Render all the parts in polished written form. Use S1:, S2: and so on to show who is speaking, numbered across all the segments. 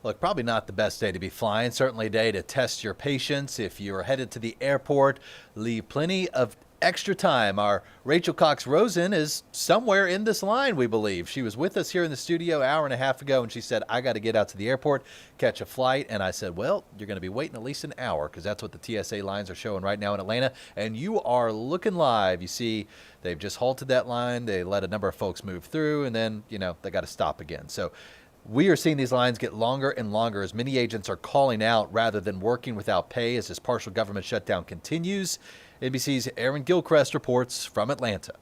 S1: Look, probably not the best day to be flying. Certainly a day to test your patience. If you're headed to the airport, leave plenty of extra time. Our Rachel Cox-Rosen is somewhere in this line, we believe. She was with us here in the studio an hour and a half ago, and she said, I got to get out to the airport, catch a flight. And I said, well, you're going to be waiting at least an hour because that's what the TSA lines are showing right now in Atlanta. And you are looking live. You see, they've just halted that line. They let a number of folks move through, and then, they got to stop again. So we are seeing these lines get longer and longer as many agents are calling out rather than working without pay as this partial government shutdown continues. NBC's Aaron Gilchrist reports from Atlanta.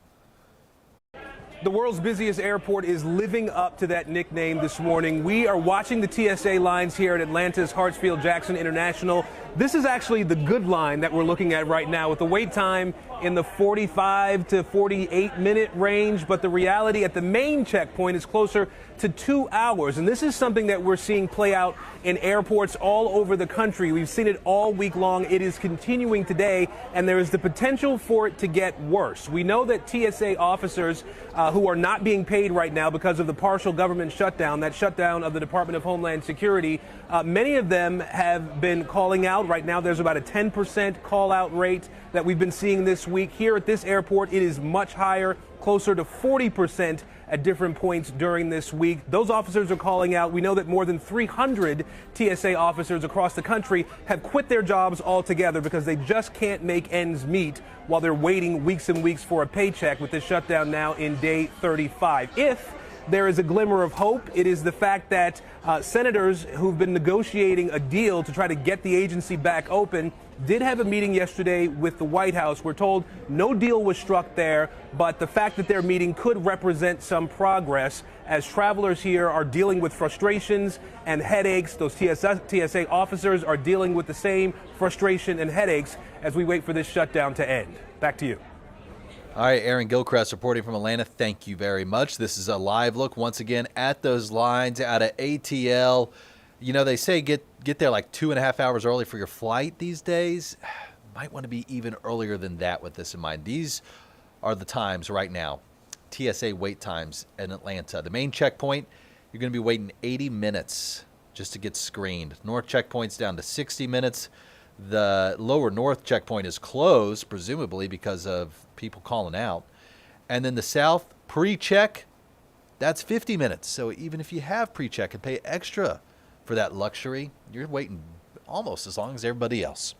S2: The world's busiest airport is living up to that nickname this morning. We are watching the TSA lines here at Atlanta's Hartsfield-Jackson International. This is actually the good line that we're looking at right now with the wait time in the 45 to 48 minute range. But the reality at the main checkpoint is closer to 2 hours. And this is something that we're seeing play out in airports all over the country. We've seen it all week long. It is continuing today, and there is the potential for it to get worse. We know that TSA officers who are not being paid right now because of the partial government shutdown, that shutdown of the Department of Homeland Security, many of them have been calling out. Right now, there's about a 10% call-out rate that we've been seeing this week. Here at this airport, it is much higher, closer to 40% at different points during this week. Those officers are calling out. We know that more than 300 TSA officers across the country have quit their jobs altogether because they just can't make ends meet while they're waiting weeks and weeks for a paycheck with this shutdown now in day 35. If there is a glimmer of hope, it is the fact that senators who've been negotiating a deal to try to get the agency back open did have a meeting yesterday with the White House. We're told no deal was struck there, but the fact that their meeting could represent some progress as travelers here are dealing with frustrations and headaches. Those TSA officers are dealing with the same frustration and headaches as we wait for this shutdown to end. Back to you.
S1: All right, Aaron Gilchrist reporting from Atlanta. Thank you very much. This is a live look once again at those lines out of ATL. They say get there like 2.5 hours early for your flight these days. Might want to be even earlier than that with this in mind. These are the times right now. TSA wait times in Atlanta. The main checkpoint, you're going to be waiting 80 minutes just to get screened. North checkpoint's down to 60 minutes. The lower north checkpoint is closed, presumably because of people calling out. And then the south pre-check, that's 50 minutes. So even if you have pre-check and pay extra for that luxury, you're waiting almost as long as everybody else.